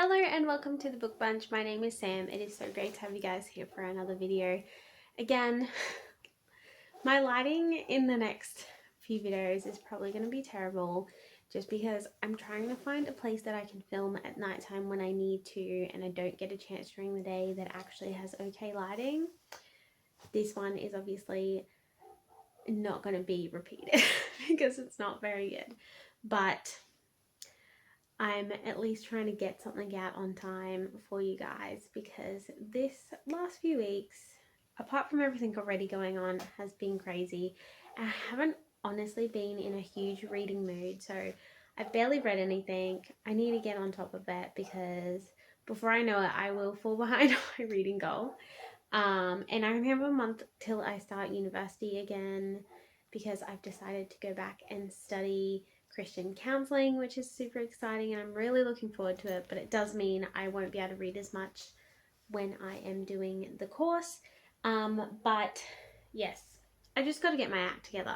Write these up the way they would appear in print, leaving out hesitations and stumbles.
Hello and welcome to the Book Bunch. My name is Sam. It is so great to have you guys here for another video. Again, my lighting in the next few videos is probably going to be terrible just because I'm trying to find a place that I can film at nighttime when I need to and I don't get a chance during the day that actually has okay lighting. This one is obviously not going to be repeated because it's not very good, but I'm at least trying to get something out on time for you guys because this last few weeks, apart from everything already going on, has been crazy. I haven't honestly been in a huge reading mood, so I've barely read anything. I need to get on top of that because before I know it, I will fall behind my reading goal. And I only have a month till I start university again because I've decided to go back and study Christian counseling, which is super exciting and I'm really looking forward to it, but it does mean I won't be able to read as much when I am doing the course. But yes, I just got to get my act together.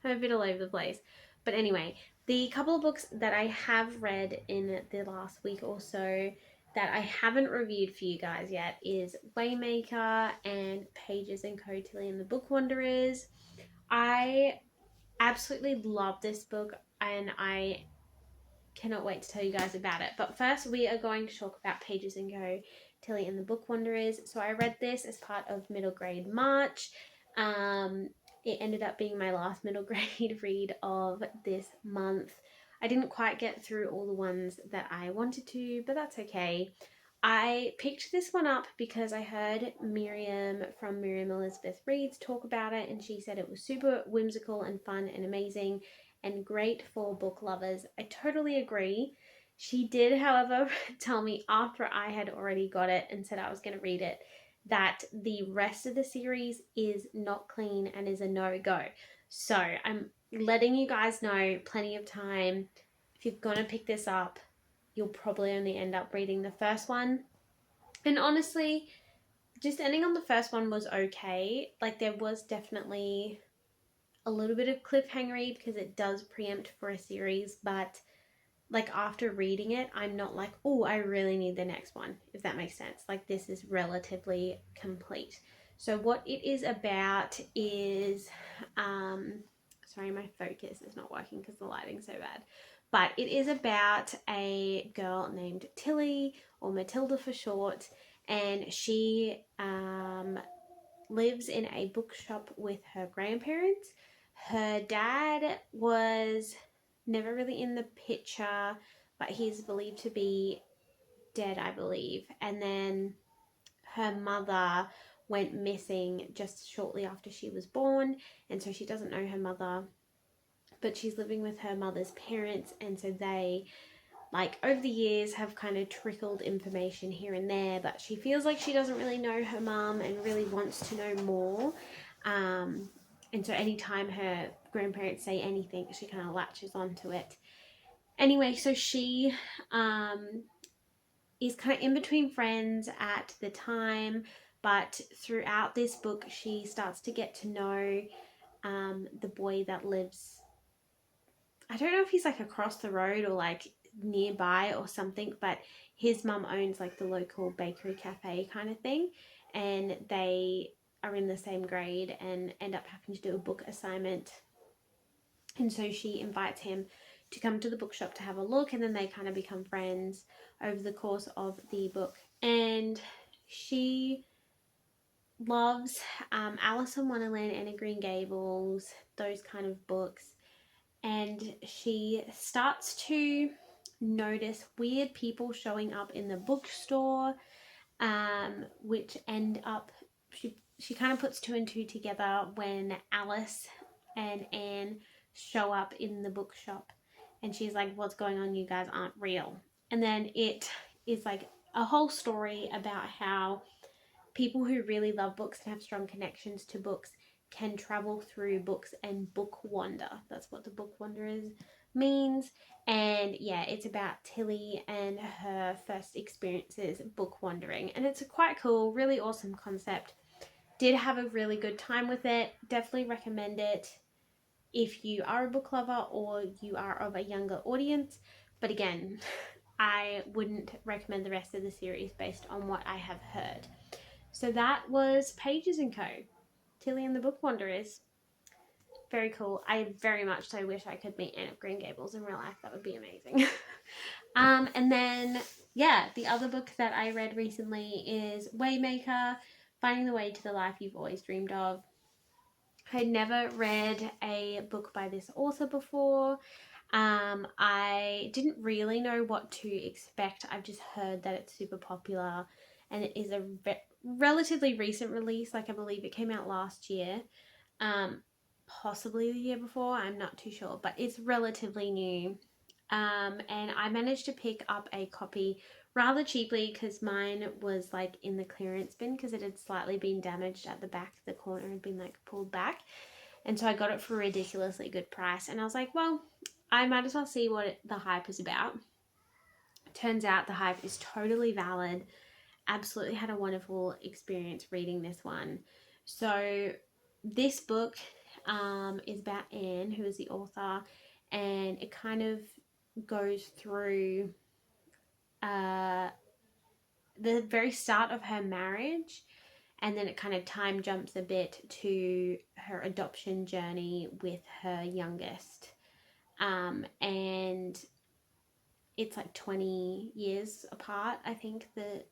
I'm a bit all over the place. But anyway, the couple of books that I have read in the last week or so that I haven't reviewed for you guys yet is Waymaker and Pages and Co. Tilly and the Book Wanderers. I absolutely love this book and I cannot wait to tell you guys about it. But first we are going to talk about Pages and Co. Tilly and the Book Wanderers. So I read this as part of middle grade March. It ended up being my last middle grade read of this month. I didn't quite get through all the ones that I wanted to, but that's okay. I picked this one up because I heard Miriam from Miriam Elizabeth Reads talk about it and she said it was super whimsical and fun and amazing and great for book lovers. I totally agree. She did, however, tell me after I had already got it and said I was going to read it that the rest of the series is not clean and is a no-go. So I'm letting you guys know plenty of time. If you're going to pick this up, you'll probably only end up reading the first one. And honestly, just ending on the first one was okay. Like there was definitely a little bit of cliffhangery because it does preempt for a series, but like after reading it, I'm not like, oh, I really need the next one, if that makes sense. Like this is relatively complete. So what it is about is, sorry, my focus is not working because the lighting's so bad. But it is about a girl named Tilly, or Matilda for short, and she lives in a bookshop with her grandparents. Her dad was never really in the picture, but he's believed to be dead, I believe. And then her mother went missing just shortly after she was born, and so she doesn't know her mother, but she's living with her mother's parents, and so they, like, over the years have kind of trickled information here and there, but she feels like she doesn't really know her mum and really wants to know more. And so anytime her grandparents say anything, she kind of latches onto it. Anyway, so she is kind of in between friends at the time, but throughout this book, she starts to get to know the boy that lives, I don't know if he's like across the road or like nearby or something, but his mum owns like the local bakery cafe kind of thing, and they are in the same grade and end up having to do a book assignment. And so she invites him to come to the bookshop to have a look, and then they kind of become friends over the course of the book. And she loves Alice in Wonderland, Anne of Green Gables, those kind of books. And she starts to notice weird people showing up in the bookstore, which end up, she kind of puts two and two together when Alice and Anne show up in the bookshop, and she's like, what's going on, you guys aren't real. And then it is like a whole story about how people who really love books and have strong connections to books can travel through books and book wander. That's what the Book Wanderers means. And yeah, it's about Tilly and her first experiences book wandering. And it's a quite cool, really awesome concept. Did have a really good time with it. Definitely recommend it if you are a book lover or you are of a younger audience. But again, I wouldn't recommend the rest of the series based on what I have heard. So that was Pages & Co. Tilly and the Book Wanderers. Very cool. I very much so wish I could meet Anne of Green Gables in real life. That would be amazing. And then, yeah, the other book that I read recently is Waymaker, Finding the Way to the Life You've Always Dreamed of. I had never read a book by this author before. I didn't really know what to expect. I've just heard that it's super popular, and it is a relatively recent release. Like, I believe it came out last year, possibly the year before. I'm not too sure, but it's relatively new. And I managed to pick up a copy rather cheaply because mine was like in the clearance bin because it had slightly been damaged at the back. The corner had been like pulled back, and so I got it for a ridiculously good price. And I was like, well, I might as well see what the hype is about. Turns out the hype is totally valid. Absolutely had a wonderful experience reading this one. So this book is about Anne, who is the author, and it kind of goes through the very start of her marriage, and then it kind of time jumps a bit to her adoption journey with her youngest. And it's like 20 years apart, I think, the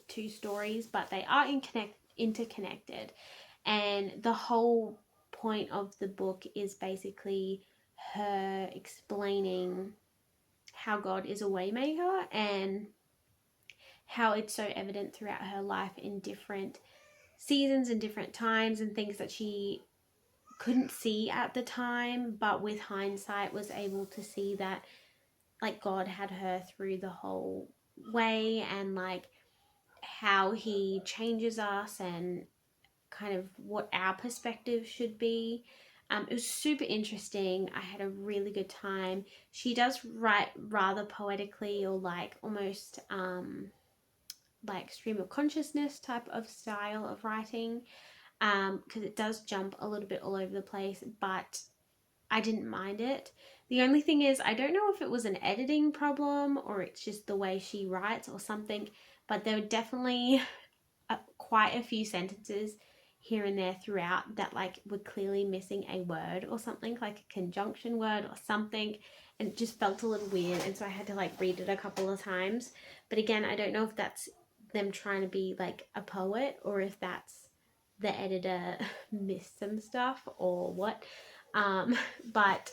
two stories, but they are interconnected. And the whole point of the book is basically her explaining how God is a waymaker and how it's so evident throughout her life in different seasons and different times and things that she couldn't see at the time, but with hindsight was able to see that like God had her through the whole way, and like how he changes us and kind of what our perspective should be. It was super interesting. I had a really good time. She does write rather poetically, or like almost like stream of consciousness type of style of writing, because it does jump a little bit all over the place, but I didn't mind it. The only thing is, I don't know if it was an editing problem or it's just the way she writes or something, but there were definitely quite a few sentences here and there throughout that like were clearly missing a word or something, like a conjunction word or something, and it just felt a little weird, and so I had to like read it a couple of times. But again, I don't know if that's them trying to be like a poet or if that's the editor missed some stuff or what. But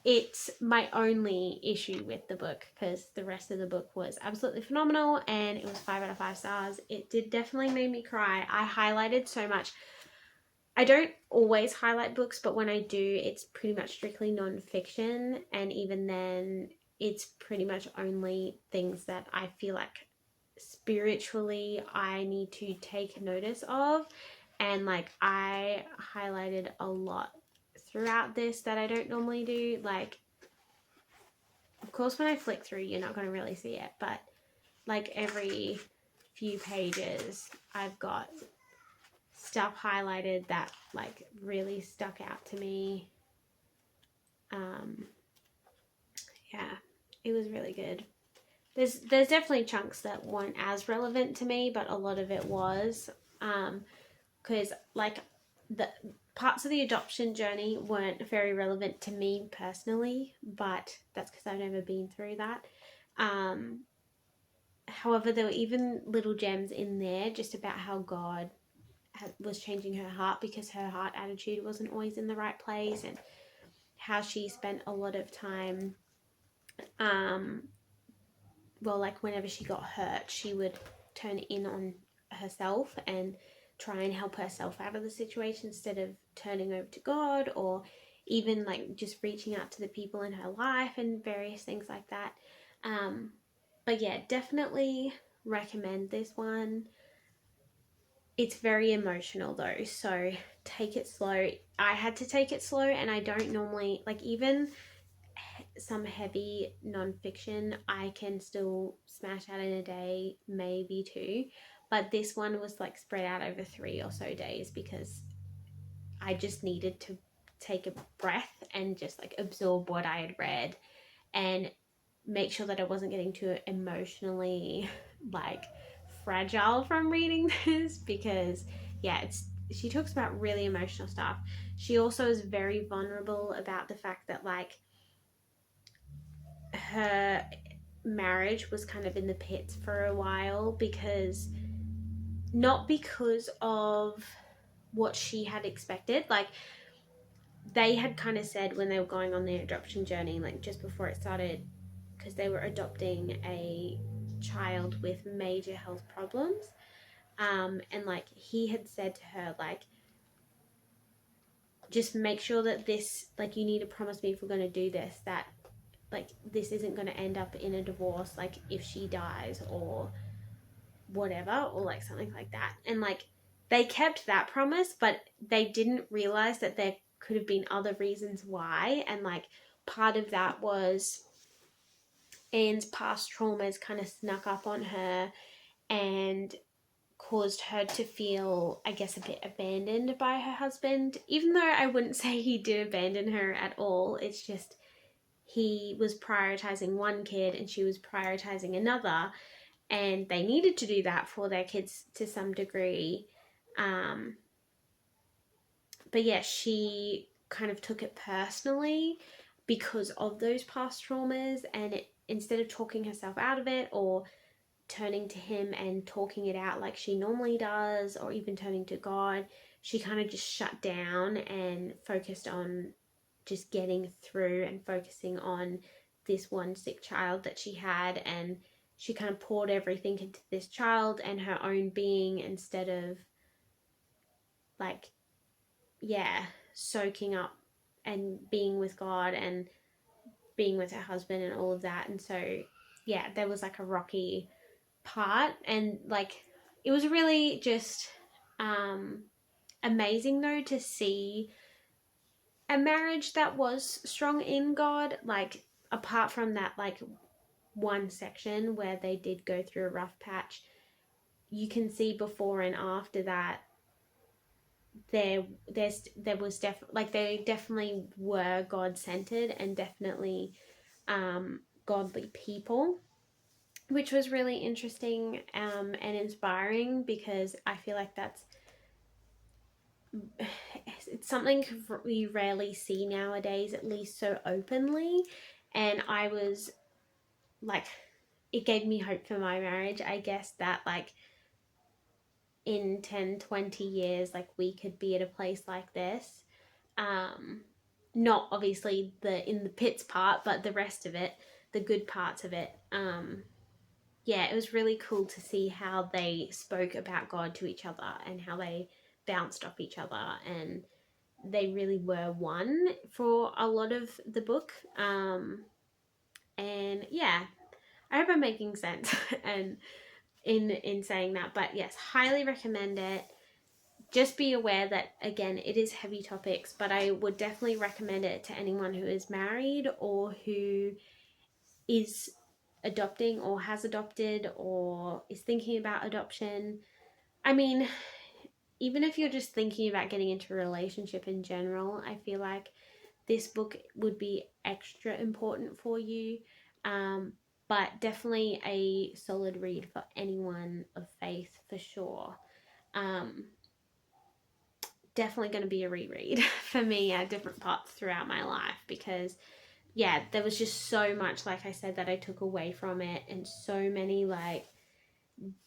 it's my only issue with the book because the rest of the book was absolutely phenomenal and it was 5 out of 5 stars. It did definitely make me cry. I highlighted so much. I don't always highlight books, but when I do, it's pretty much strictly non-fiction, and even then it's pretty much only things that I feel like spiritually I need to take notice of. And like I highlighted a lot throughout this that I don't normally do. Like, of course, when I flick through, you're not going to really see it, but like every few pages, I've got stuff highlighted that like really stuck out to me. Yeah, it was really good. There's definitely chunks that weren't as relevant to me, but a lot of it was, because like the parts of the adoption journey weren't very relevant to me personally, but that's because I've never been through that. However, there were even little gems in there just about how God was changing her heart because her heart attitude wasn't always in the right place, and how she spent a lot of time, well, like whenever she got hurt, she would turn in on herself and try and help herself out of the situation instead of turning over to God, or even like just reaching out to the people in her life and various things like that. But yeah, definitely recommend this one. It's very emotional though, so take it slow. I had to take it slow, and I don't normally, like, even some heavy non-fiction I can still smash out in a day, maybe 2, but this one was like spread out over 3 or so days because I just needed to take a breath and just like absorb what I had read. And make sure that I wasn't getting too emotionally like fragile from reading this, because yeah, she talks about really emotional stuff. She also is very vulnerable about the fact that like her marriage was kind of in the pits for a while, because not because of what she had expected. Like, they had kind of said when they were going on their adoption journey, like just before it started, because they were adopting a child with major health problems, and like he had said to her, like, just make sure that this, like, you need to promise me if we're going to do this, that like this isn't going to end up in a divorce, like if she dies or whatever, or like something like that. And like they kept that promise, but they didn't realize that there could have been other reasons why. And like part of that was Anne's past traumas kind of snuck up on her and caused her to feel, I guess, a bit abandoned by her husband, even though I wouldn't say he did abandon her at all. It's just he was prioritizing one kid and she was prioritizing another, and they needed to do that for their kids to some degree. But yeah, she kind of took it personally because of those past traumas, and instead of talking herself out of it or turning to him and talking it out like she normally does, or even turning to God, she kind of just shut down and focused on just getting through and focusing on this one sick child that she had. And she kind of poured everything into this child and her own being, instead of like, yeah, soaking up and being with God and being with her husband and all of that. And so yeah, there was like a rocky part, and like it was really just amazing though to see a marriage that was strong in God, like apart from that like one section where they did go through a rough patch. You can see before and after that there was definitely, like, they definitely were God-centered and definitely godly people, which was really interesting and inspiring, because I feel like it's something we rarely see nowadays, at least so openly. And I was like, it gave me hope for my marriage, I guess, that like in 10-20 years, like we could be at a place like this. Not obviously the in the pits part, but the rest of it, the good parts of it. Yeah, it was really cool to see how they spoke about God to each other and how they bounced off each other, and they really were one for a lot of the book. And yeah, I hope I'm making sense and in saying that. But yes, highly recommend it. Just be aware that, again, it is heavy topics, but I would definitely recommend it to anyone who is married or who is adopting or has adopted or is thinking about adoption. I mean, even if you're just thinking about getting into a relationship in general, I feel like this book would be extra important for you. But definitely a solid read for anyone of faith for sure. Definitely going to be a reread for me at different parts throughout my life, because yeah, there was just so much, like I said, that I took away from it, and so many like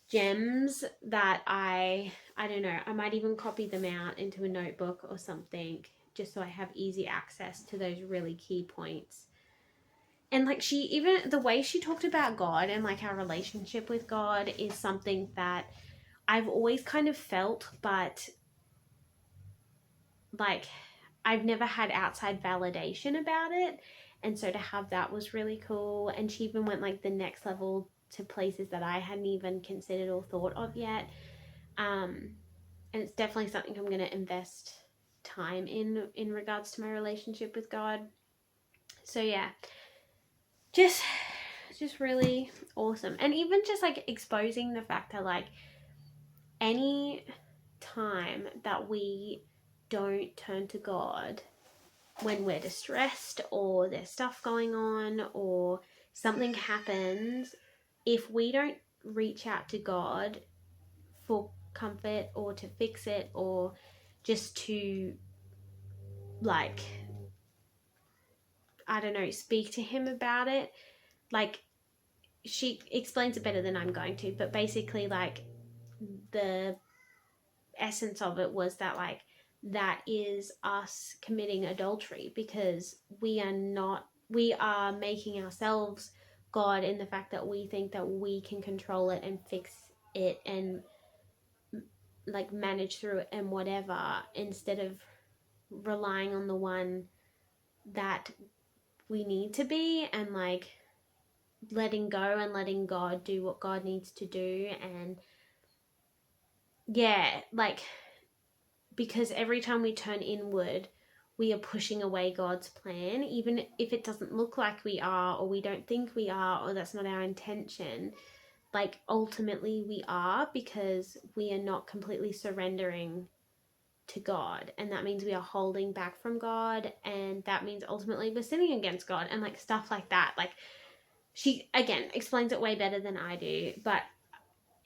gems that I don't know, I might even copy them out into a notebook or something, just so I have easy access to those really key points. And like, she, even the way she talked about God and like our relationship with God is something that I've always kind of felt, but like I've never had outside validation about it. And so to have that was really cool. And she even went like the next level to places that I hadn't even considered or thought of yet. And it's definitely something I'm going to invest time in regards to my relationship with God. So yeah, just really awesome. And even just like exposing the fact that like any time that we don't turn to God when we're distressed or there's stuff going on, or something happens, if we don't reach out to God for comfort or to fix it or just to, like, I don't know, speak to him about it, like, she explains it better than I'm going to, but basically, like, the essence of it was that, like, that is us committing adultery, because we are making ourselves God in the fact that we think that we can control it and fix it and, like, manage through it and whatever, instead of relying on the one that we need to be, and, like, letting go and letting God do what God needs to do. And yeah, like, because every time we turn inward, we are pushing away God's plan, even if it doesn't look like we are, or we don't think we are, or that's not our intention. Like, ultimately we are, because we are not completely surrendering to God, and that means we are holding back from God, and that means ultimately we're sinning against God, and, like, stuff like that. Like, she again explains it way better than I do, but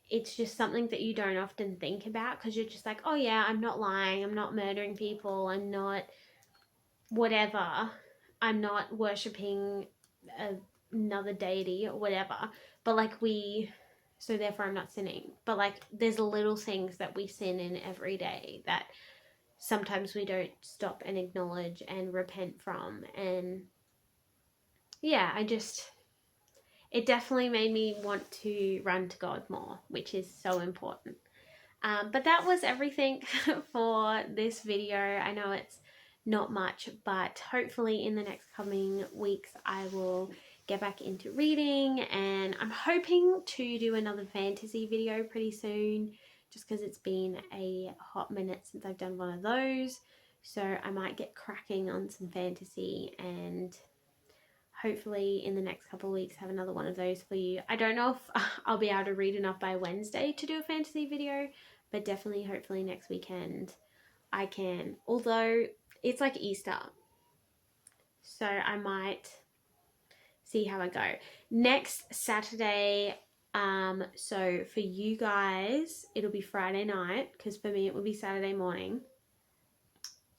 it's just something that you don't often think about, because you're just like, oh yeah, I'm not lying, I'm not murdering people, I'm not whatever, I'm not worshipping another deity or whatever, but, like, so therefore I'm not sinning. But, like, there's little things that we sin in every day that sometimes we don't stop and acknowledge and repent from. And yeah, it definitely made me want to run to God more, which is so important. But that was everything for this video. I know it's not much, but hopefully in the next coming weeks I will get back into reading, and I'm hoping to do another fantasy video pretty soon, just because it's been a hot minute since I've done one of those. So I might get cracking on some fantasy, and hopefully in the next couple of weeks have another one of those for you. I don't know if I'll be able to read enough by Wednesday to do a fantasy video, but definitely hopefully next weekend I can. Although it's like Easter, so I might see how I go. Next Saturday, so for you guys it'll be Friday night, because for me it will be Saturday morning.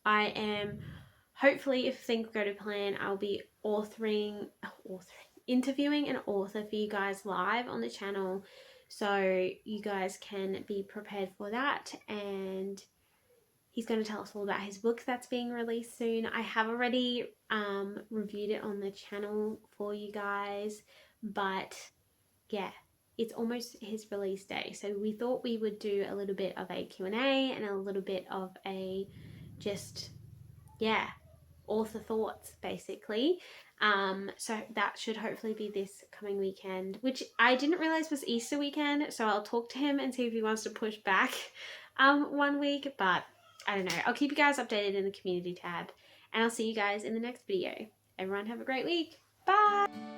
I am, hopefully if things go to plan, I'll be interviewing an author for you guys live on the channel, so you guys can be prepared for that. And he's going to tell us all about his book that's being released soon. I have already reviewed it on the channel for you guys, but yeah, it's almost his release day, so we thought we would do a little bit of a Q&A and a little bit of a just, yeah, author thoughts basically. So that should hopefully be this coming weekend, which I didn't realize was Easter weekend, so I'll talk to him and see if he wants to push back 1 week, but I don't know. I'll keep you guys updated in the community tab, and I'll see you guys in the next video. Everyone have a great week. Bye.